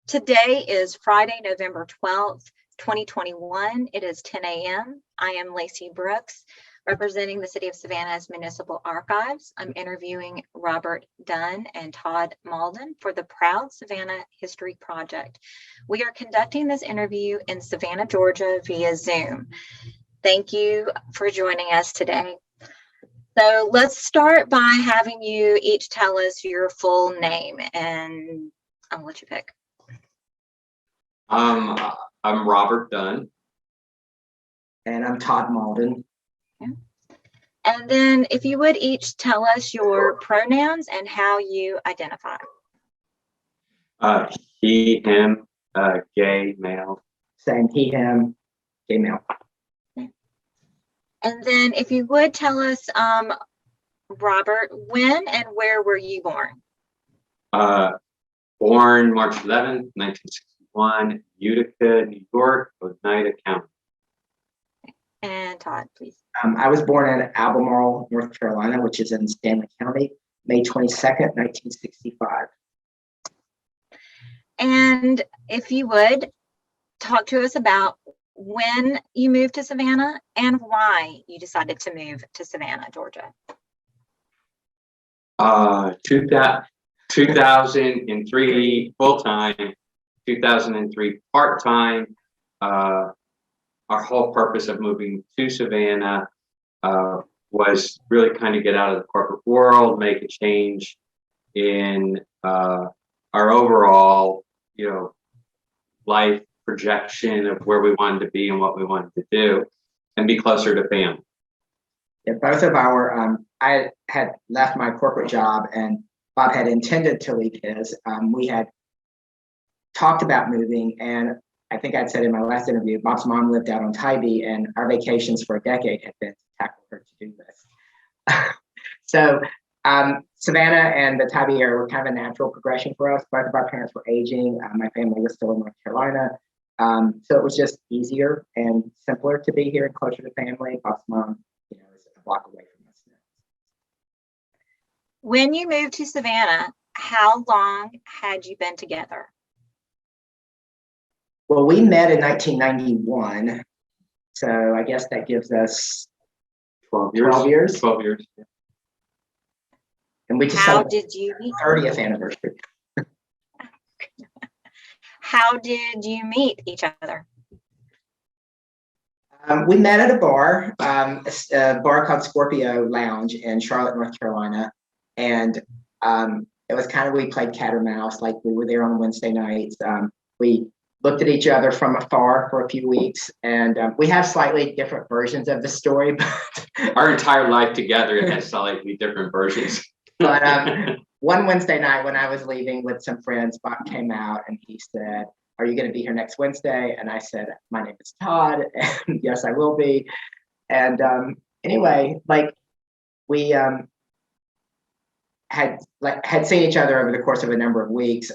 Today is Friday, November 12th, 2021. It is 10 a.m. I am Lacey Brooks, representing the City of Savannah's Municipal Archives. I'm interviewing Robert Dunn and Todd Malden for the Proud Savannah History Project. We are conducting this interview in Savannah, Georgia via Zoom. Thank you for joining us today. So let's start by having you each tell us your full name, and I'll let you pick. I'm Robert Dunn. And I'm Todd Malden. Yeah. And then if you would each tell us your pronouns and how you identify. He, him, gay, male. Same, he, him, gay, male. And then if you would tell us, Robert, when and where were you born? Born March 11th, 1961, Utica, New York, Oneida County. And Todd, please. I was born in Albemarle, North Carolina, which is in Stanly County, May 22nd, 1965. And if you would talk to us about when you moved to Savannah and why you decided to move to Savannah, Georgia. 2003 full-time, 2003 part-time. Our whole purpose of moving to Savannah was really kind of get out of the corporate world, make a change in our overall, life projection of where we wanted to be and what we wanted to do, and be closer to family. Yeah, both of our, I had left my corporate job and Bob had intended to leave his. We had talked about moving, and I think I'd said in my last interview, Bob's mom lived out on Tybee, and our vacations for a decade had been to tackle her to-do list. So Savannah and the Tybee area were kind of a natural progression for us. Both of our parents were aging. My family was still in North Carolina. So it was just easier and simpler to be here and closer to family. Bob's mom, is a block away from us now. When you moved to Savannah, how long had you been together? Well, we met in 1991. So I guess that gives us 12 years. 12 years. 12 years. Yeah. And we just How celebrated did you meet? 30th anniversary. How did you meet each other? We met at a bar, a bar called Scorpio Lounge in Charlotte, North Carolina. And it was kind of, we played cat or mouse, like we were there on Wednesday nights. We looked at each other from afar for a few weeks, and we have slightly different versions of the story. But Our entire life together has slightly different versions. But one Wednesday night when I was leaving with some friends, Bob came out and he said, "Are you going to be here next Wednesday?" And I said, "My name is Todd." And yes, I will be. And anyway, we had seen each other over the course of a number of weeks.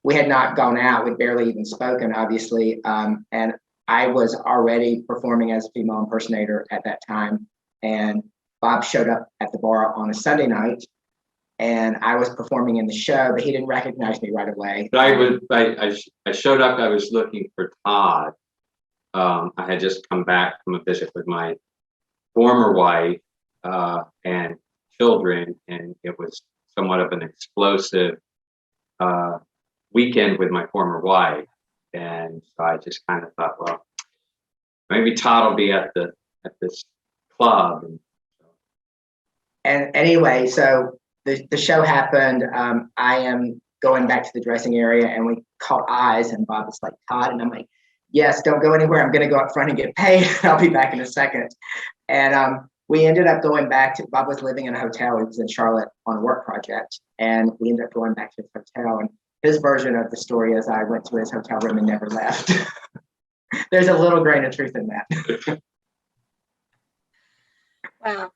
We had not gone out. We'd barely even spoken, obviously. And I was already performing as a female impersonator at that time. And Bob showed up at the bar on a Sunday night, and I was performing in the show, but he didn't recognize me right away. But I showed up. I was looking for Todd. I had just come back from a visit with my former wife and children, and it was somewhat of an explosive weekend with my former wife. And so I just kind of thought, well, maybe Todd will be at this club. And anyway, so the show happened. I am going back to the dressing area, and we caught eyes, and Bob was like, "Todd," and I'm like, "Yes, don't go anywhere. I'm going to go up front and get paid. I'll be back in a second." And we ended up going back to, Bob was living in a hotel. He was in Charlotte on a work project, and we ended up going back to his hotel. And his version of the story is I went to his hotel room and never left. There's a little grain of truth in that. Wow.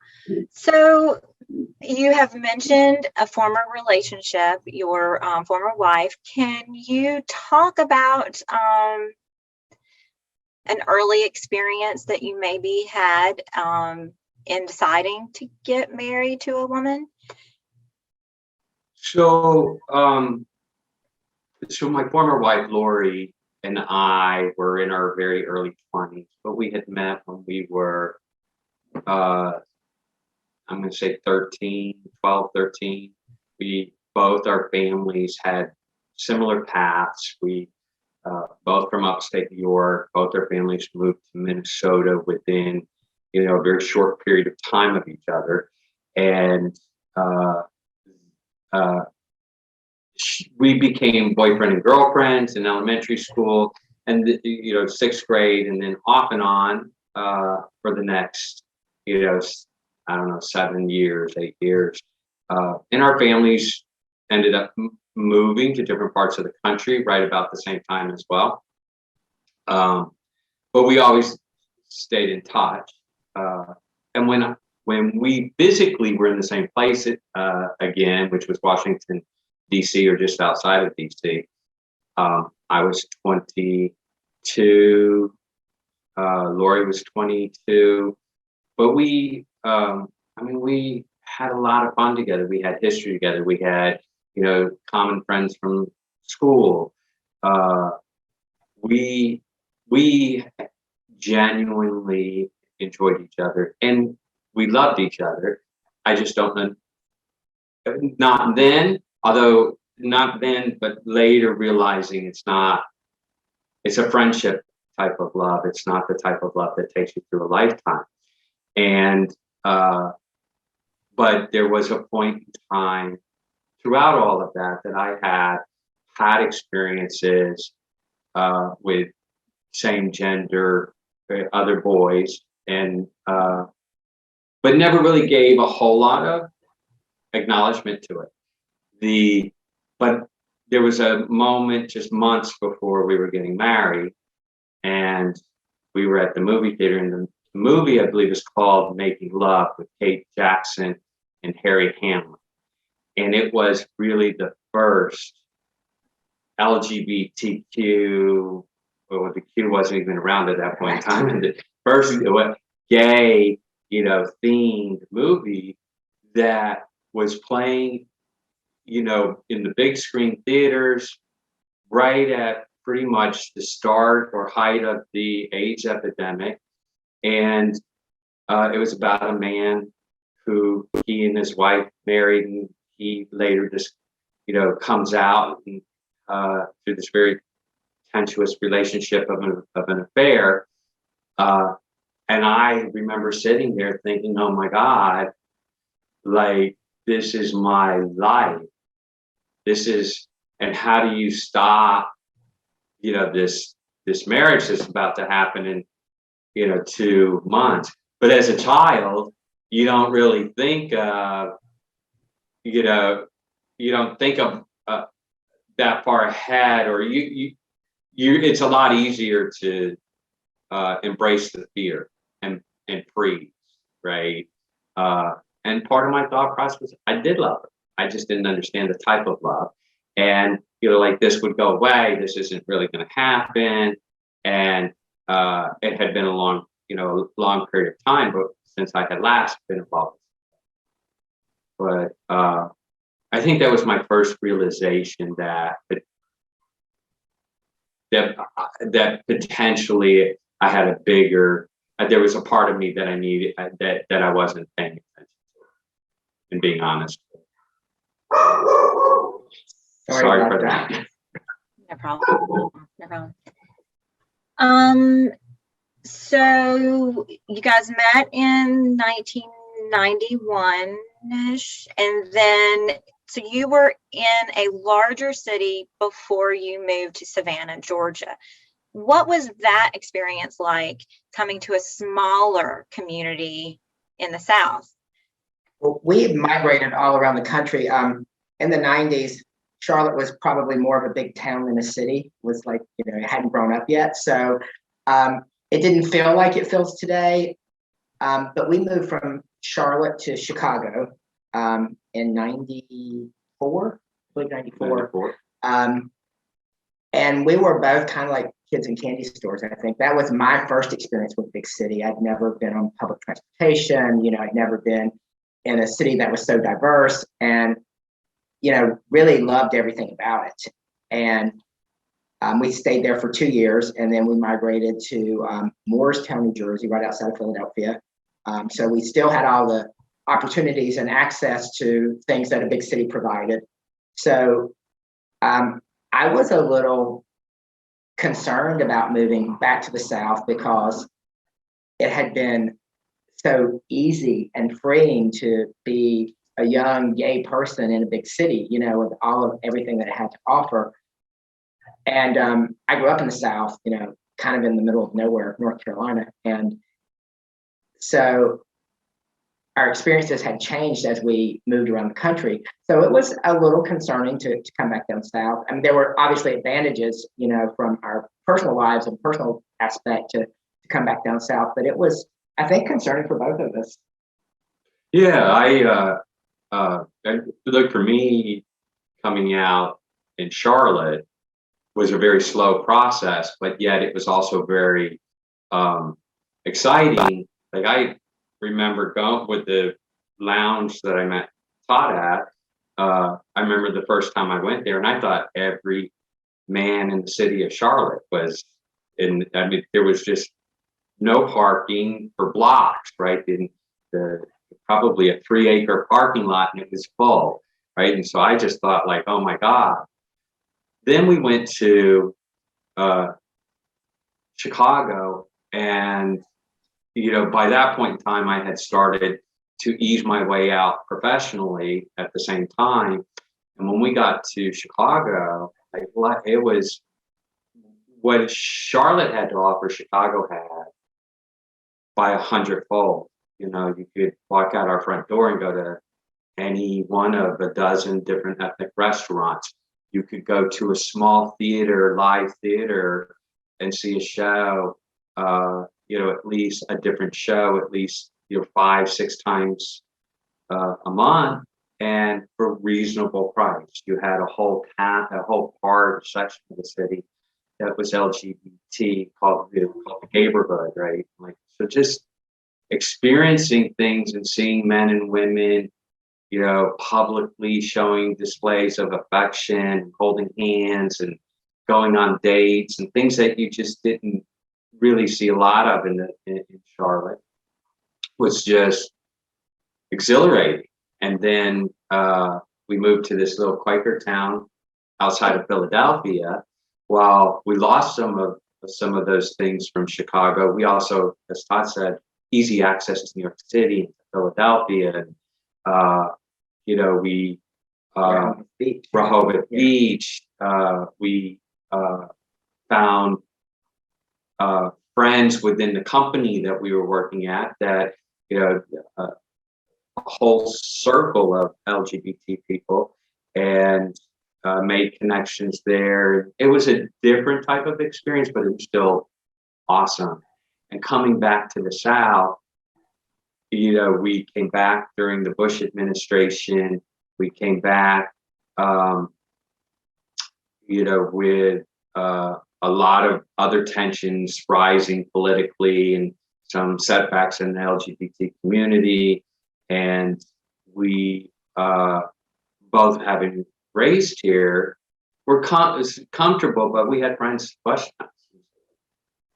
So you have mentioned a former relationship, your former wife. Can you talk about an early experience that you maybe had in deciding to get married to a woman? So so my former wife, Lori, and I were in our very early 20s, but we had met when we were, I'm going to say 12, 13. Both our families had similar paths. We both from upstate New York, both our families moved to Minnesota within, a very short period of time of each other. And we became boyfriend and girlfriends in elementary school and, sixth grade, and then off and on for the next, I don't know, 7 years, 8 years. And our families ended up moving to different parts of the country right about the same time as well. But we always stayed in touch. And when we physically were in the same place again, which was Washington, DC, or just outside of DC, I was 22, Lori was 22, but we had a lot of fun together. We had history together. We had, common friends from school. We genuinely enjoyed each other and we loved each other. I just don't know, not then, but later realizing it's a friendship type of love. It's not the type of love that takes you through a lifetime. And, but there was a point in time throughout all of that I had experiences with same gender other boys, and but never really gave a whole lot of acknowledgement to it. But there was a moment just months before we were getting married, and we were at the movie theater, and the movie, I believe, is called Making Love with Kate Jackson and Harry Hamlin. And it was really the first LGBTQ, well, the Q wasn't even around at that point in time, and the first gay, themed movie that was playing, in the big screen theaters right at pretty much the start or height of the AIDS epidemic. And it was about a man who he and his wife married, and he later just, comes out and, through this very tenuous relationship of an affair. And I remember sitting there thinking, oh my God, like, this is my life. And how do you stop, this marriage that's about to happen in, 2 months. But as a child, you don't really think of, you don't think of that far ahead, or you it's a lot easier to embrace the fear and freeze, right? And part of my thought process was I did love her. I just didn't understand the type of love. And, like, this would go away. This isn't really going to happen. And it had been a long period of time, but since I had last been involved. But I think that was my first realization that potentially I had a bigger, there was a part of me that I needed, that I wasn't paying attention to, and being honest. Sorry for that. No problem. No problem. So you guys met in 1991-ish, and then so you were in a larger city before you moved to Savannah, Georgia. What was that experience like, coming to a smaller community in the South? Well, we had migrated all around the country. In the 90s, Charlotte was probably more of a big town than a city. It was like, it hadn't grown up yet. So it didn't feel like it feels today. But we moved from Charlotte to Chicago in 94, I believe 94. And we were both kind of like kids in candy stores. I think that was my first experience with big city. I'd never been on public transportation. I'd never been in a city that was so diverse, and really loved everything about it. And we stayed there for 2 years, and then we migrated to Moorestown, New Jersey, right outside of Philadelphia. So we still had all the opportunities and access to things that a big city provided. So I was a little concerned about moving back to the South because it had been so easy and freeing to be a young gay person in a big city, with all of everything that it had to offer. And I grew up in the South, kind of in the middle of nowhere, North Carolina. And so our experiences had changed as we moved around the country. So it was a little concerning to come back down south. I mean, there were obviously advantages, from our personal lives and personal aspect to come back down south, but it was, I think, concerning for both of us. Yeah, look, for me, coming out in Charlotte was a very slow process, but yet it was also very exciting. Like, I remember going with the lounge that I met Todd at. I remember the first time I went there, and I thought every man in the city of Charlotte was in. I mean, there was just no parking for blocks, right? In the probably a 3-acre parking lot, and it was full, right? And so I just thought, like, oh my God. Then we went to Chicago, and by that point in time, I had started to ease my way out professionally at the same time. And when we got to Chicago, it was what Charlotte had to offer, Chicago had by 100-fold. You could walk out our front door and go to any one of a dozen different ethnic restaurants. You could go to a small theater, live theater, and see a show, at least a different show, at least 5-6 times a month, and for reasonable price. You had a whole section of the city that was LGBT, called the neighborhood, right? Like, so just experiencing things and seeing men and women, publicly showing displays of affection, holding hands, and going on dates, and things that you just didn't really see a lot of in Charlotte, was just exhilarating. And then we moved to this little Quaker town outside of Philadelphia. While we lost some of those things from Chicago, we also, as Todd said, easy access to New York City, Philadelphia, and we Rehoboth Beach. We found friends within the company that we were working at that a whole circle of LGBT people, and made connections there. It was a different type of experience, but it was still awesome. And coming back to the South, we came back during the Bush administration. We came back, with a lot of other tensions rising politically and some setbacks in the LGBT community. And we, both having raised here, were comfortable, but we had friends question us.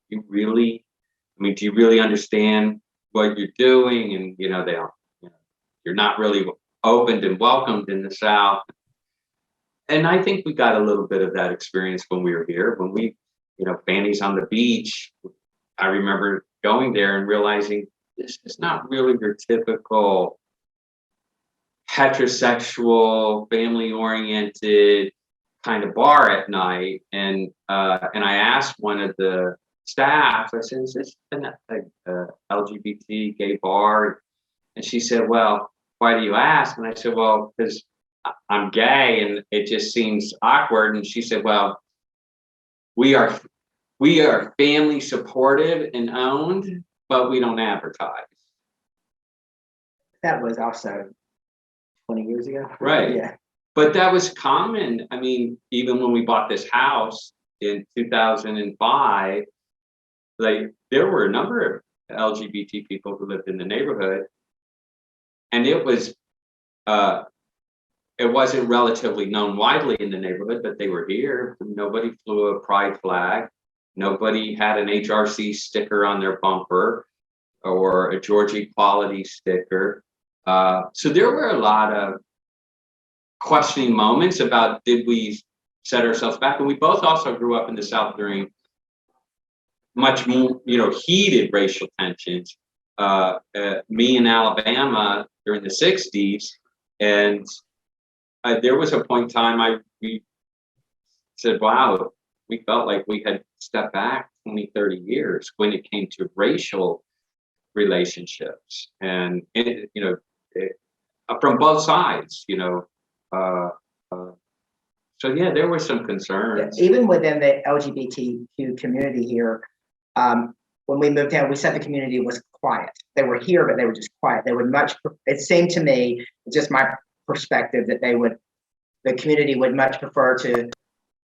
Do you really understand what you're doing? And, you're not really opened and welcomed in the South. And I think we got a little bit of that experience when we were here. When we, Fanny's on the beach, I remember going there and realizing this is not really your typical heterosexual, family-oriented kind of bar at night. And I asked one of the staff, I said, is this a LGBT gay bar? And she said, well, why do you ask? And I said, well, because I'm gay and it just seems awkward. And she said, well, we are family supportive and owned, but we don't advertise. That was also 20 years ago. Right. Yeah. But that was common. I mean, even when we bought this house in 2005, like, there were a number of LGBT people who lived in the neighborhood, and it was it wasn't relatively known widely in the neighborhood, but they were here. Nobody flew a pride flag. Nobody had an HRC sticker on their bumper or a George Equality sticker. So there were a lot of questioning moments about, did we set ourselves back? And we both also grew up in the South during much more, heated racial tensions. Me in Alabama during the 60s, and there was a point in time we said, wow, we felt like we had stepped back 20, 30 years when it came to racial relationships. And, from both sides, so yeah, there were some concerns. Even within the LGBTQ community here, when we moved down, we said the community was quiet. They were here, but they were just quiet. They would it seemed to me, just my perspective, that the community would much prefer to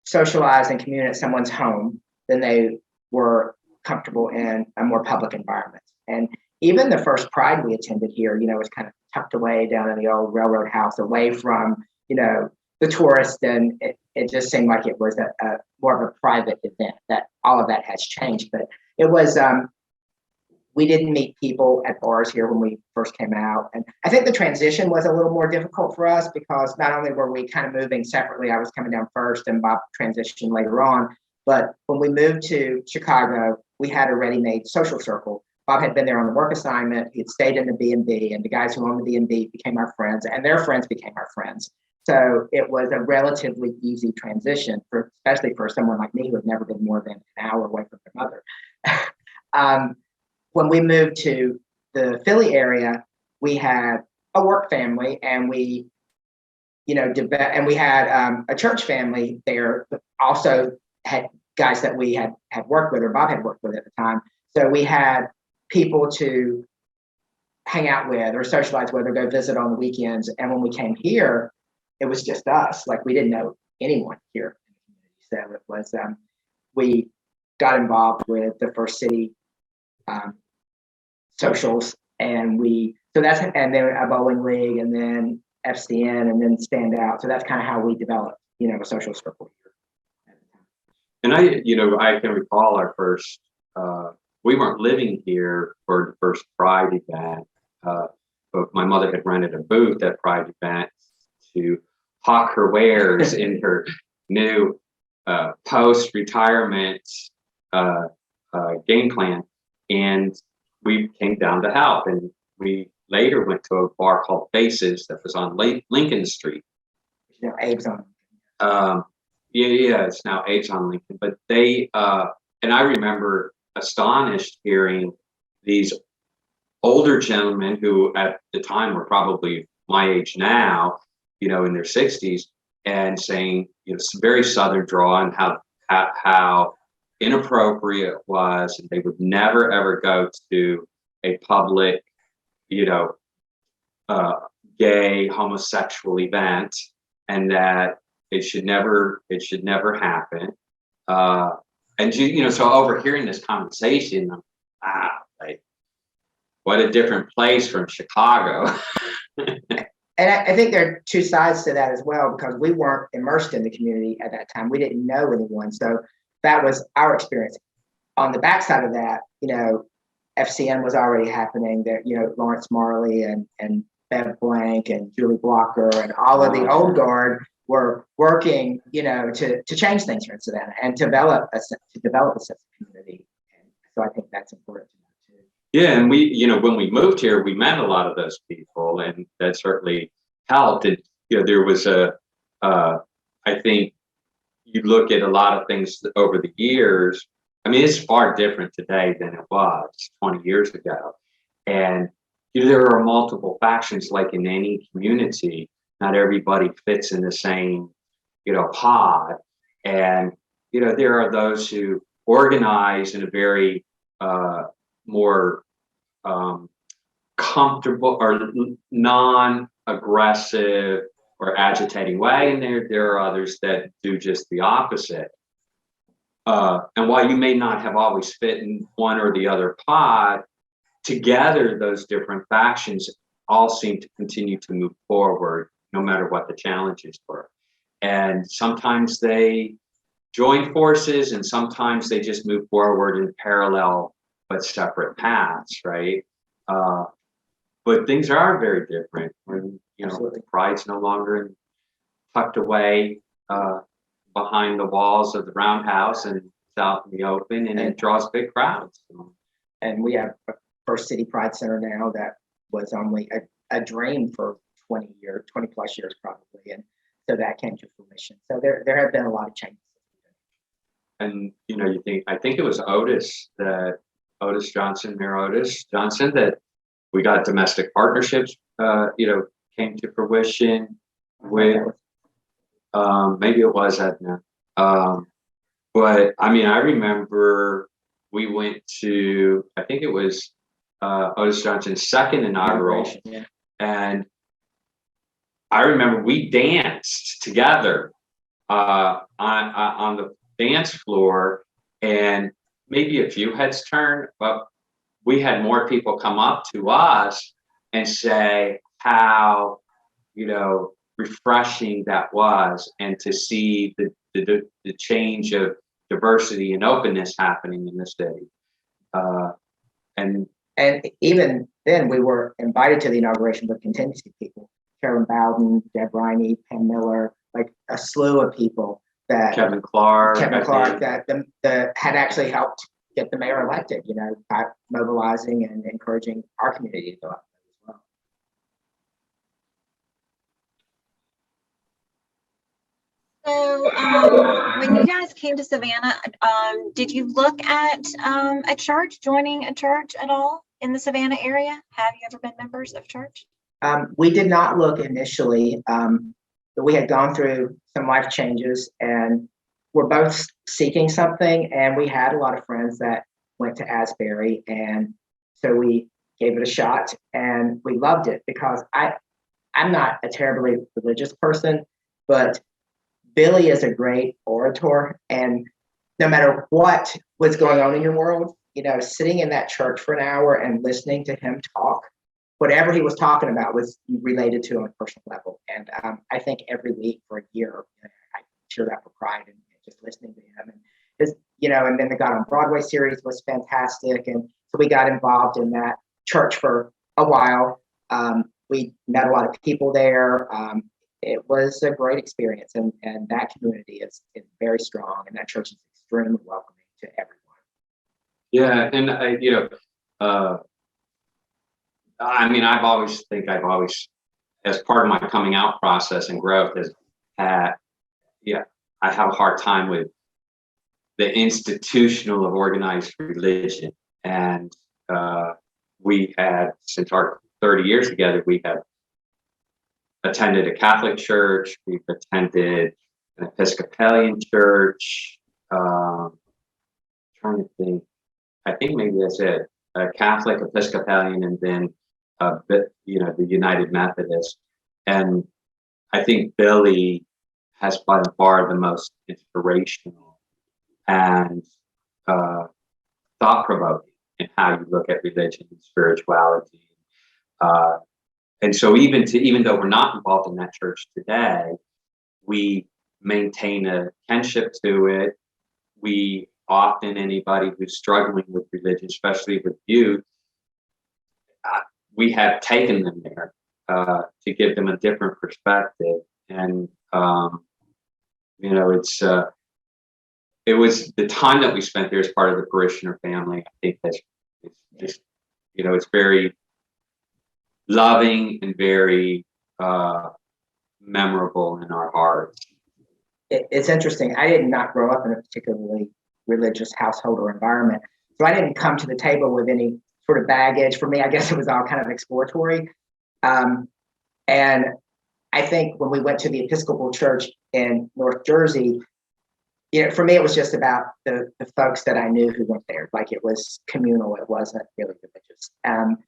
socialize and commune at someone's home than they were comfortable in a more public environment. And even the first Pride we attended here, was kind of tucked away down in the old railroad house, away from, the tourists, and it just seemed like it was a more of a private event. That all of that has changed, but it was, we didn't meet people at bars here when we first came out. And I think the transition was a little more difficult for us because not only were we kind of moving separately, I was coming down first and Bob transitioned later on, but when we moved to Chicago, we had a ready-made social circle. Bob had been there on a work assignment. He had stayed in the B&B, and the guys who owned the B&B became our friends, and their friends became our friends. So it was a relatively easy transition, especially for someone like me who had never been more than an hour away from their mother. When we moved to the Philly area, we had a work family, and we, and we had a church family there, but also had guys that we had worked with, or Bob had worked with at the time. So we had people to hang out with or socialize with or go visit on the weekends. And when we came here, it was just us. Like, we didn't know anyone here in the community. So it was, we got involved with the First City socials, and and then a bowling league, and then FCN, and then Stand Out. So that's kind of how we developed, a social circle here. And I can recall our first, we weren't living here for the first Pride event, but my mother had rented a booth at Pride event to hawk her wares in her new post-retirement game plan. And we came down to help. And we later went to a bar called Faces that was on Lincoln Street. Abe's on. Yeah, it's now Abe's on Lincoln. But they, and I remember astonished hearing these older gentlemen who at the time were probably my age now, in their 60s, and saying, some very Southern drawl, and how inappropriate it was, and they would never ever go to a public, gay homosexual event, and that it should never happen. And so overhearing this conversation, like, what a different place from Chicago. And I think there are two sides to that as well, because we weren't immersed in the community at that time. We didn't know anyone. So that was our experience. On the backside of that, FCN was already happening there, Lawrence Marley and Bev Blank and Julie Blocker and all of the old guard were working, to change things here in Savannah and develop a sense of community. And so I think that's important to know too. Yeah, and we, when we moved here, we met a lot of those people, and that certainly helped. And there was I think you look at a lot of things over the years. I mean, it's far different today than it was 20 years ago. And there are multiple factions, like in any community. Not everybody fits in the same, pod. And, there are those who organize in a very more comfortable or non-aggressive or agitating way. And there are others that do just the opposite. And while you may not have always fit in one or the other pod, together those different factions all seem to continue to move forward, no matter what the challenges were. And sometimes they join forces, and sometimes they just move forward in parallel but separate paths, right? But things are very different when, Absolutely. pride's no longer tucked away behind the walls of the roundhouse, and it's out in the open, and it draws big crowds. And we have a First City Pride Center now that was only a dream for 20 plus years probably. And so that came to fruition. So there have been a lot of changes. And I think it was Mayor Otis Johnson, that we got domestic partnerships, came to fruition with. Maybe it was Edna. But I mean, I remember we went to, I think it was Otis Johnson's second inaugural, Yeah. and I remember we danced together on the dance floor, and maybe a few heads turned, but we had more people come up to us and say how, refreshing that was, and to see the change of diversity and openness happening in the city. And even then, we were invited to the inauguration with contingency people, Carolyn Bowden, Deb Riney, Pam Miller, like a slew of people that Kevin Clark, that had actually helped get the mayor elected, by mobilizing and encouraging our community to go out as well. So when you guys came to Savannah, did you look at joining a church at all in the Savannah area? Have you ever been members of church? We did not look initially, but we had gone through some life changes, and we're both seeking something, and we had a lot of friends that went to Asbury, and so we gave it a shot, and we loved it because I'm not a terribly religious person, but Billy is a great orator, and no matter what was going on in your world, sitting in that church for an hour and listening to him talk, whatever he was talking about was related to on a personal level. And I think every week for a year, I cheered up for pride and just listening to him. And then the God on Broadway series was fantastic. And so we got involved in that church for a while. We met a lot of people there. It was a great experience, and that community is very strong, and that church is extremely welcoming to everyone. Yeah, and I've always, as part of my coming out process and growth, I have a hard time with the institutional of organized religion, and we had, since our 30 years together, we have attended a Catholic church, we've attended an Episcopalian church, trying to think, I think maybe that's it, a Catholic, Episcopalian, and then the United Methodist. And I think Billy has by far the most inspirational and thought-provoking in how you look at religion and spirituality. And so even though we're not involved in that church today, we maintain a kinship to it. We often, anybody who's struggling with religion, especially with youth, we have taken them there to give them a different perspective. And it was the time that we spent there as part of the parishioner family. I think that's just it's very loving and very memorable in our hearts. It's interesting. I did not grow up in a particularly religious household or environment, so I didn't come to the table with any sort of baggage. For me, I guess it was all kind of exploratory. And I think when we went to the Episcopal Church in North Jersey, for me, it was just about the folks that I knew who went there. Like, it was communal. It wasn't really religious. And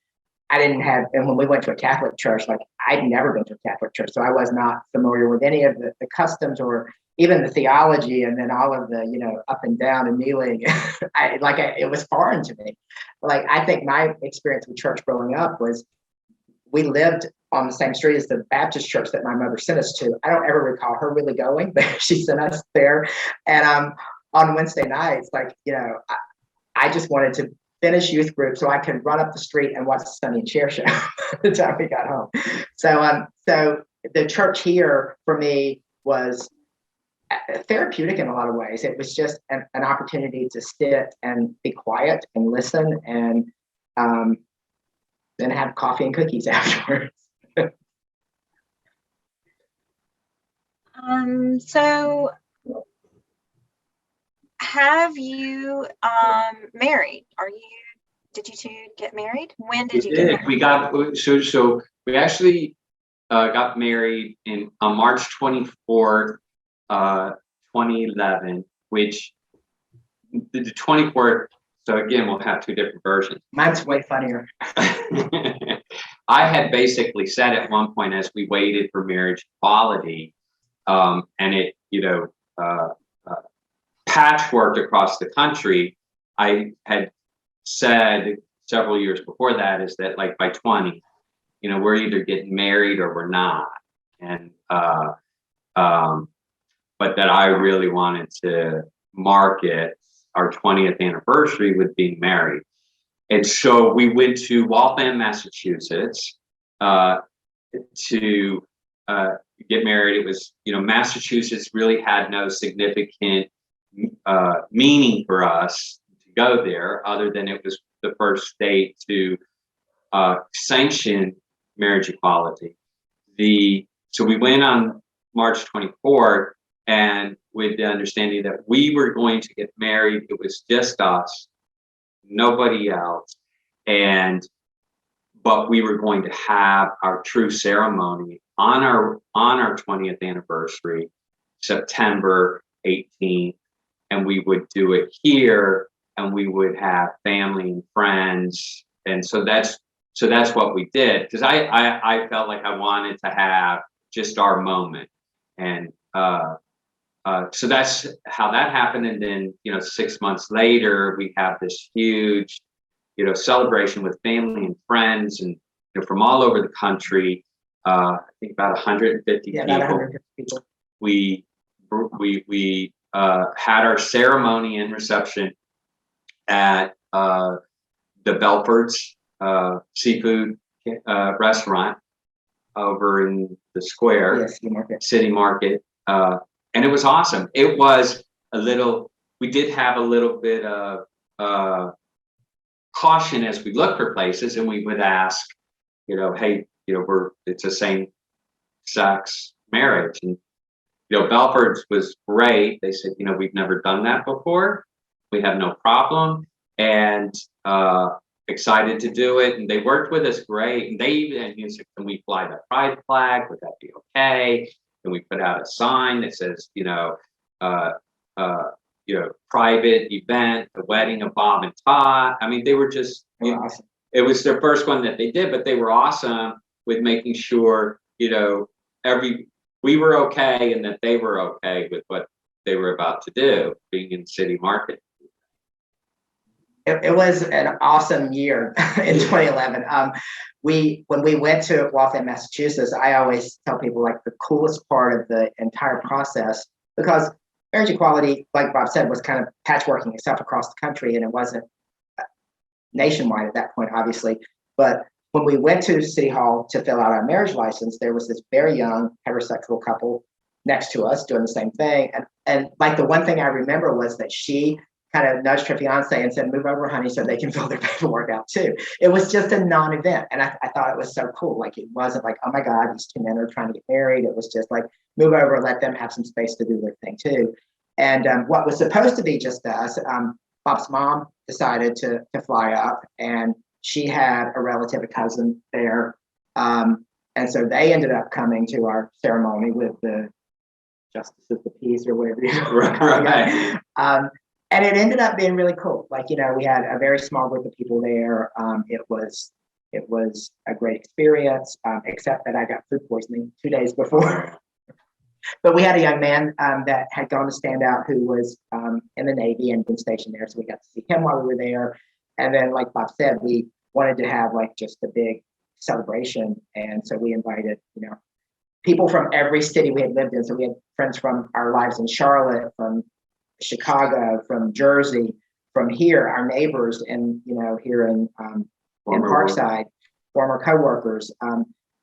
when we went to a Catholic church, like, I'd never been to a Catholic church, so I was not familiar with any of the customs or even the theology, and then all of the, up and down and kneeling. It was foreign to me. Like, I think my experience with church growing up was we lived on the same street as the Baptist church that my mother sent us to. I don't ever recall her really going, but she sent us there. And on Wednesday nights, like, I just wanted to finish youth group so I could run up the street and watch the Sonny and Cher show by the time we got home. So the church here for me was therapeutic in a lot of ways. It was just an opportunity to sit and be quiet and listen, and then have coffee and cookies afterwards. So have you married? Did you two get married? When did you get married? We got so we actually got married on March 24th, 2011, which the 24th. So again, we'll have two different versions. Mine's way funnier. I had basically said at one point, as we waited for marriage equality, and it, patchworked across the country, I had said several years before that is that, like, by 20, we're either getting married or we're not. And, but that I really wanted to market our 20th anniversary with being married. And so we went to Waltham, Massachusetts, to get married. It was, Massachusetts really had no significant meaning for us to go there, other than it was the first state to sanction marriage equality. So we went on March 24th, and with the understanding that we were going to get married. It was just us, nobody else. But we were going to have our true ceremony on our 20th anniversary, September 18th, and we would do it here, and we would have family and friends. And so that's what we did, because I felt like I wanted to have just our moment. And so that's how that happened. And then, 6 months later, we have this huge, celebration with family and friends, and from all over the country. I think about 150 people. About 150 people. We had our ceremony and reception at the Belford's seafood restaurant over in the square, City Market. And it was awesome. It was we did have a little bit of caution as we look for places, and we would ask, hey, it's a same-sex marriage. And, Belford's was great. They said, we've never done that before. We have no problem. And excited to do it. And they worked with us great. And he said, can we fly the pride flag? Would that be okay? And we put out a sign that says, private event, the wedding of Bob and Todd. I mean, they were just, Awesome. It was their first one that they did, but they were awesome with making sure, we were okay, and that they were okay with what they were about to do, being in City Market. It was an awesome year in 2011. When we went to Waltham, Massachusetts, I always tell people, like, the coolest part of the entire process, because marriage equality, like Bob said, was kind of patchworking itself across the country, and it wasn't nationwide at that point, obviously. But when we went to City Hall to fill out our marriage license, there was this very young heterosexual couple next to us doing the same thing. And like, the one thing I remember was that she kind of nudged her fiance and said, move over, honey, so they can fill their paperwork out too. It was just a non-event. And I thought it was so cool. Like, it wasn't like, oh my God, these two men are trying to get married. It was just like, move over and let them have some space to do their thing too. And what was supposed to be just us, Bob's mom decided to fly up, and she had a relative, a cousin there. And so they ended up coming to our ceremony with the Justice of the Peace or whatever you Right. And it ended up being really cool. Like, we had a very small group of people there. It was a great experience, except that I got food poisoning 2 days before. But we had a young man that had gone to stand out, who was in the Navy and been stationed there. So we got to see him while we were there. And then, like Bob said, we wanted to have, like, just a big celebration. And so we invited, people from every city we had lived in. So we had friends from our lives in Charlotte, from Chicago, from Jersey, from here, our neighbors, and here in Parkside, former coworkers.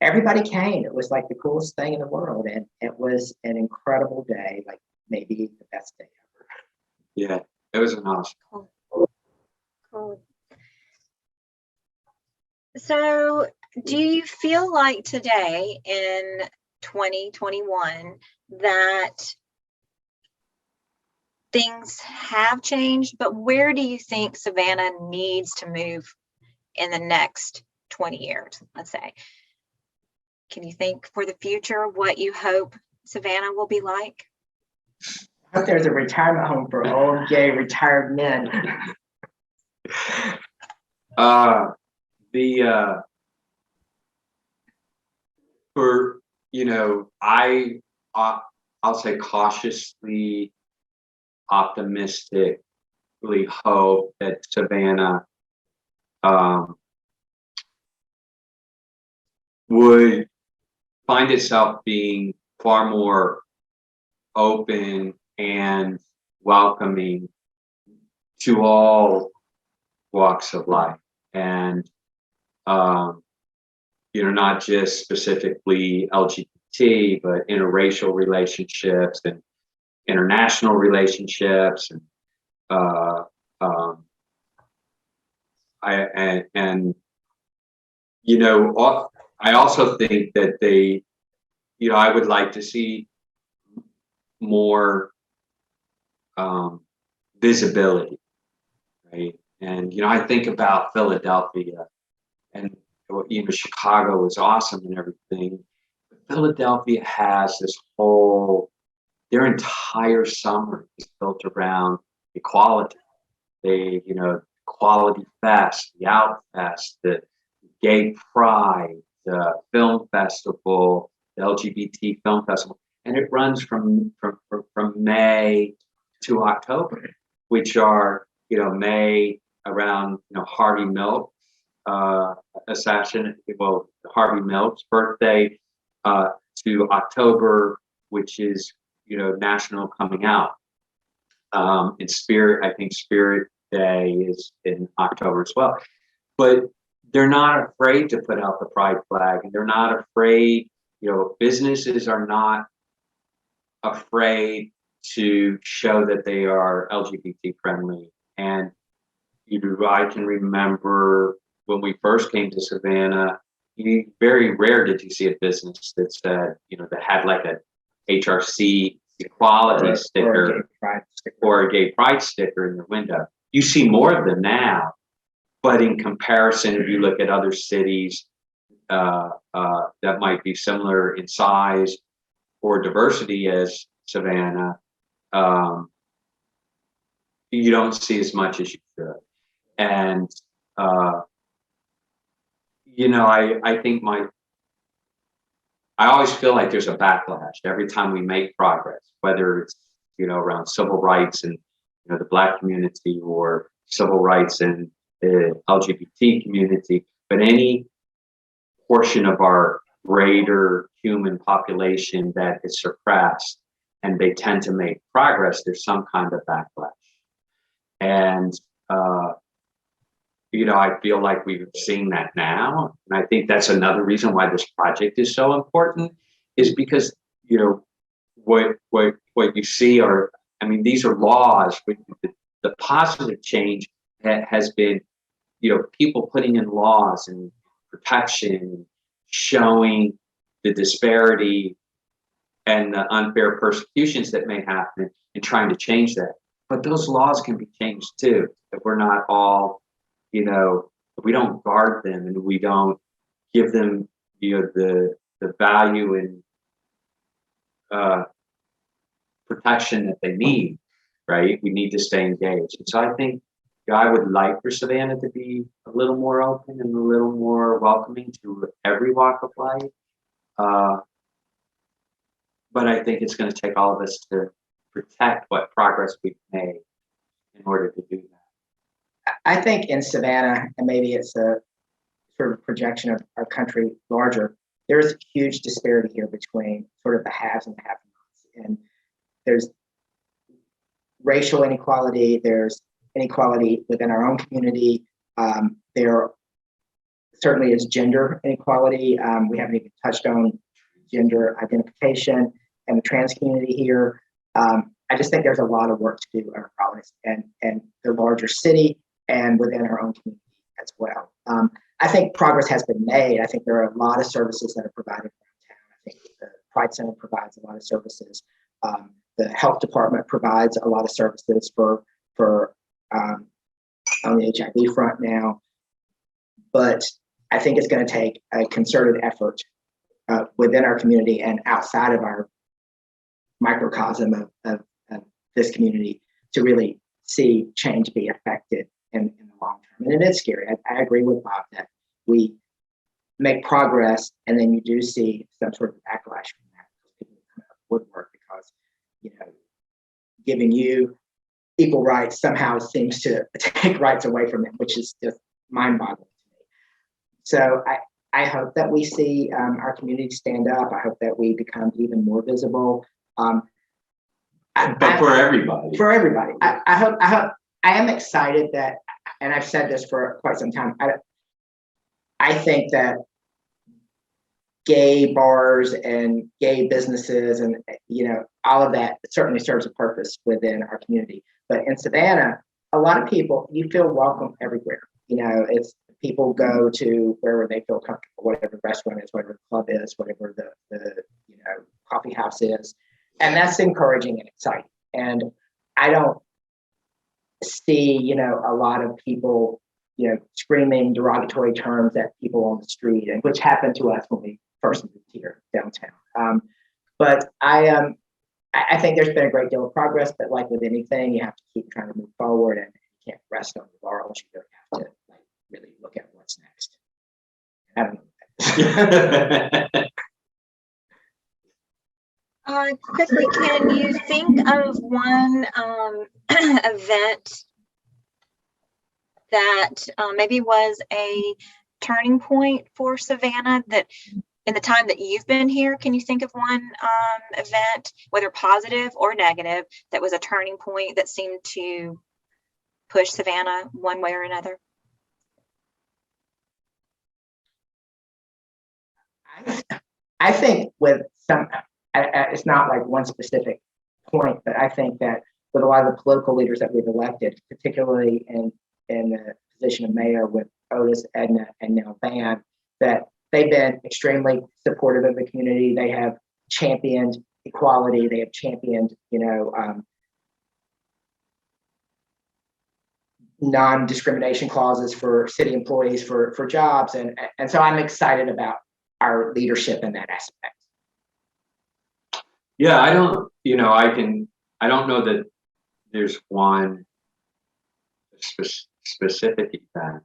Everybody came. It was like the coolest thing in the world, and it was an incredible day, like maybe the best day ever. Yeah, it was an awesome. Cool. So, do you feel like today in 2021 that things have changed, but where do you think Savannah needs to move in the next 20 years, let's say? Can you think for the future what you hope Savannah will be like? I hope there's a retirement home for old gay retired men. I'll say cautiously optimistically hope that Savannah would find itself being far more open and welcoming to all walks of life, and not just specifically LGBT, but interracial relationships and international relationships, and I also think that I would like to see more visibility, right? And I think about Philadelphia, and Chicago is awesome and everything. But Philadelphia has this their entire summer is built around equality. Quality Fest, the Out Fest, the Gay Pride, the film festival, the LGBT film festival, and it runs from May to October, which are May around Harvey Milk's Harvey Milk's birthday, to October, which is National Coming Out. In Spirit, I think Spirit Day is in October as well. But they're not afraid to put out the pride flag, and they're not afraid. Businesses are not afraid to show that they are LGBT friendly. And I can remember when we first came to Savannah, very rare did you see a business that said, that had like a HRC equality sticker or a gay pride sticker in the window. You see more of them now, but in comparison, if you look at other cities that might be similar in size or diversity as Savannah, you don't see as much as you should. And I think I always feel like there's a backlash every time we make progress, whether it's around civil rights and the Black community, or civil rights and the LGBT community, but any portion of our greater human population that is suppressed and they tend to make progress, there's some kind of backlash. And I feel like we're seeing that now. And I think that's another reason why this project is so important, is because, what you see are, these are laws, but the positive change has been, people putting in laws and protection, showing the disparity and the unfair persecutions that may happen, and trying to change that. But those laws can be changed too, if we're not all, if we don't guard them and we don't give them, the value and protection that they need, right? We need to stay engaged. And so I think I would like for Savannah to be a little more open and a little more welcoming to every walk of life. But I think it's going to take all of us to protect what progress we've made in order to do that. I think in Savannah, and maybe it's sort of projection of our country larger, there's huge disparity here between sort of the haves and the have-nots. And there's racial inequality, there's inequality within our own community. There certainly is gender inequality. We haven't even touched on gender identification and the trans community here. I just think there's a lot of work to do in our province and the larger city and within our own community as well. I think progress has been made. I think there are a lot of services that are provided around town. I think the Pride Center provides a lot of services. The health department provides a lot of services for on the HIV front now. But I think it's going to take a concerted effort within our community and outside of our microcosm of this community to really see change be affected in the long term. And it is scary. I agree with Bob that we make progress and then you do see some sort of backlash from that. People come out of the woodwork because, giving you equal rights somehow seems to take rights away from them, which is just mind-boggling to me. So I hope that we see our community stand up. I hope that we become even more visible. But for everybody. For everybody. I hope I am excited that, and I've said this for quite some time, I think that gay bars and gay businesses and all of that certainly serves a purpose within our community. But in Savannah, a lot of people, you feel welcome everywhere. It's people go to wherever they feel comfortable, whatever the restaurant is, whatever the club is, whatever the coffee house is. And that's encouraging and exciting. And I don't see, a lot of people, screaming derogatory terms at people on the street, and which happened to us when we first moved here downtown. But I think there's been a great deal of progress, but like with anything, you have to keep trying to move forward and you can't rest on your laurels. You really have to really look at what's next. I don't know. Quickly, can you think of one event that maybe was a turning point for Savannah that in the time that you've been here? Can you think of one event, whether positive or negative, that was a turning point that seemed to push Savannah one way or another? I think with some, it's not like one specific point, but I think that with a lot of the political leaders that we've elected, particularly in the position of mayor with Otis, Edna, and now Van, that they've been extremely supportive of the community. They have championed equality. They have championed, non-discrimination clauses for city employees for jobs. And so I'm excited about our leadership in that aspect. Yeah, I don't know that there's one specific event,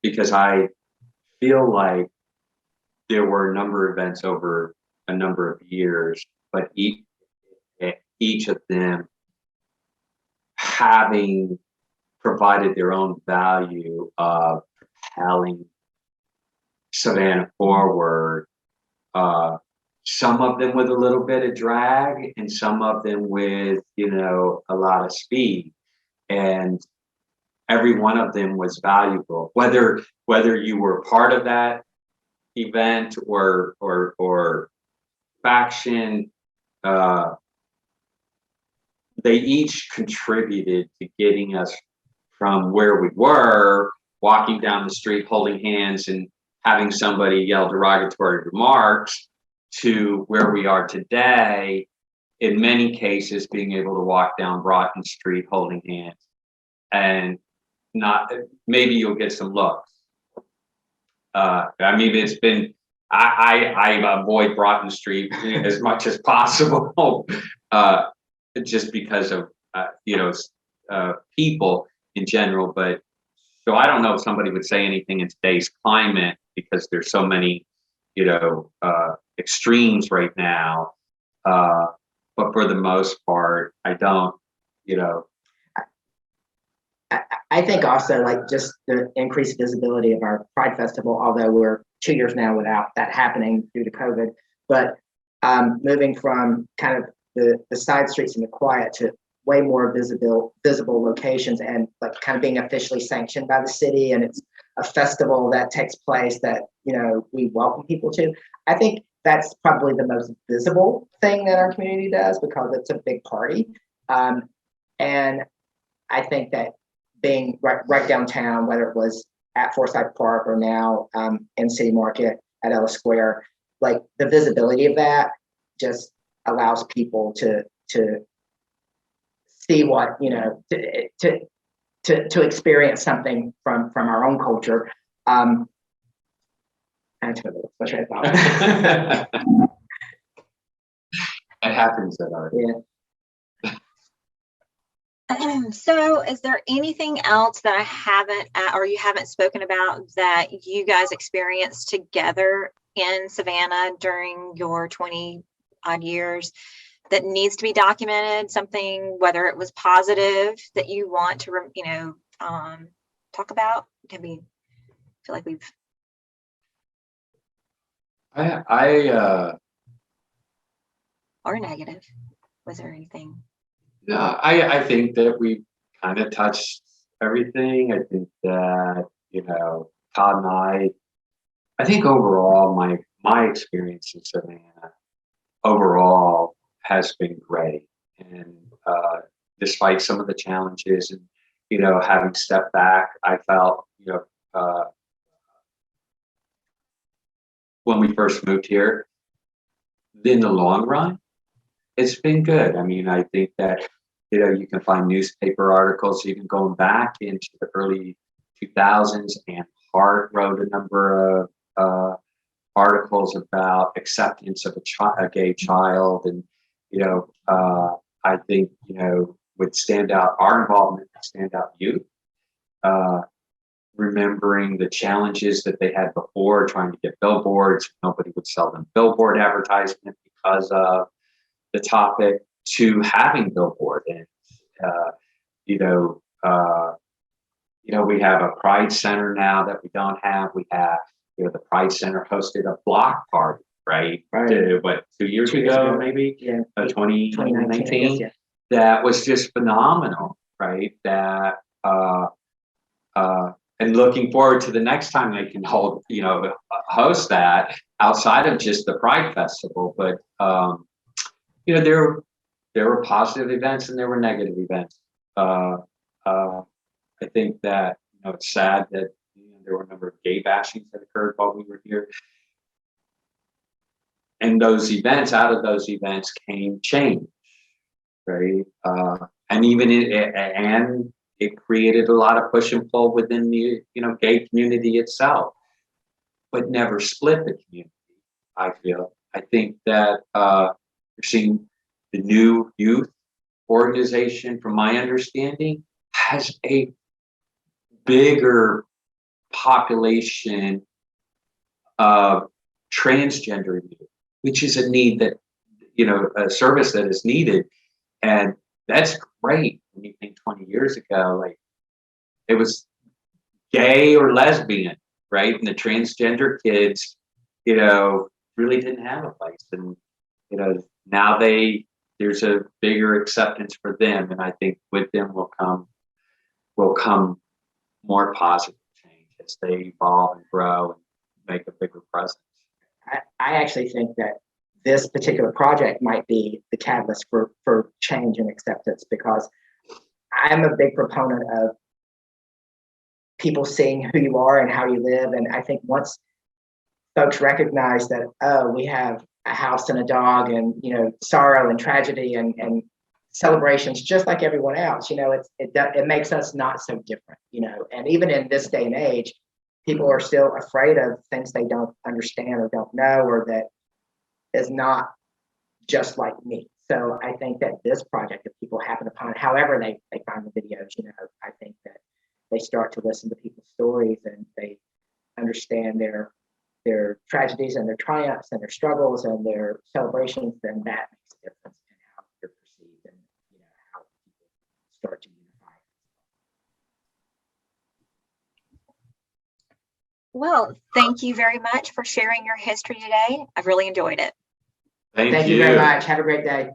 because I feel like there were a number of events over a number of years, but each of them having provided their own value of propelling Savannah forward. Some of them with a little bit of drag and some of them with, a lot of speed. And every one of them was valuable, whether you were part of that event or faction. They each contributed to getting us from where we were, walking down the street, holding hands and having somebody yell derogatory remarks, to where we are today, in many cases being able to walk down Broughton Street holding hands, and maybe you'll get some looks. It's been, I avoid Broughton Street as much as possible, just because of people in general. But so I don't know if somebody would say anything in today's climate, because there's so many extremes right now, but for the most part, I don't. I think also like just the increased visibility of our Pride Festival, although we're 2 years now without that happening due to COVID, but moving from kind of the side streets and the quiet to way more visible locations and like kind of being officially sanctioned by the city, and it's a festival that takes place that, you know, we welcome people to. I think that's probably the most visible thing that our community does because it's a big party. And I think that being right downtown, whether it was at Forsyth Park or now in City Market at Ellis Square, like the visibility of that just allows people to see what, you know, to experience something from our own culture. And what should I thought? It happens at our. Yeah. So is there anything else that I haven't, or you haven't spoken about that you guys experienced together in Savannah during your 20 odd years that needs to be documented? Something, whether it was positive that you want to, talk about? Can we feel like we've. Or negative? Was there anything? No, I think that we kind of touched everything. I think that, you know, Todd and I think overall my experience in Savannah overall has been great. And despite some of the challenges and, you know, having stepped back, I felt, you know, when we first moved here, in the long run, it's been good. I mean, I think that, you know, you can find newspaper articles even going back into the early 2000s, and Hart wrote a number of articles about acceptance of a gay child. And, you know, I think, you know, would stand out our involvement with Stand Out Youth, remembering the challenges that they had before trying to get billboards. Nobody would sell them billboard advertisement because of the topic, to having billboard. And we have a Pride Center now that we don't have. We have, you know, the Pride Center hosted a block party, right? 2 years ago, maybe? Yeah. 2019. Yeah. That was just phenomenal, right? That and looking forward to the next time they can host that outside of just the Pride Festival. But you know, there were positive events and there were negative events. I think that, you know, it's sad that, you know, there were a number of gay bashings that occurred while we were here. And out of those events came change, right? And even it created a lot of push and pull within the, you know, gay community itself, but never split the community. I feel. I think that you're seeing the new youth organization, from my understanding, has a bigger population of transgender youth, which is a need that, you know, a service that is needed. And that's great. When you think 20 years ago, like, it was gay or lesbian, right? And the transgender kids, you know, really didn't have a place. And, you know, now there's a bigger acceptance for them. And I think with them will come more positive change as they evolve and grow and make a bigger presence. I actually think that this particular project might be the catalyst for change and acceptance, because I'm a big proponent of people seeing who you are and how you live. And I think once folks recognize that, oh, we have a house and a dog and, you know, sorrow and tragedy and celebrations just like everyone else, you know, it makes us not so different, you know. And even in this day and age, people are still afraid of things they don't understand or don't know, or that is not just like me. So I think that this project, if people happen upon it, however they find the videos, you know, I think that they start to listen to people's stories and they understand their tragedies and their triumphs and their struggles and their celebrations, then that makes a difference in how you're perceived and, you know, how people start to unify. Well, thank you very much for sharing your history today. I've really enjoyed it. Thank you very much. Have a great day.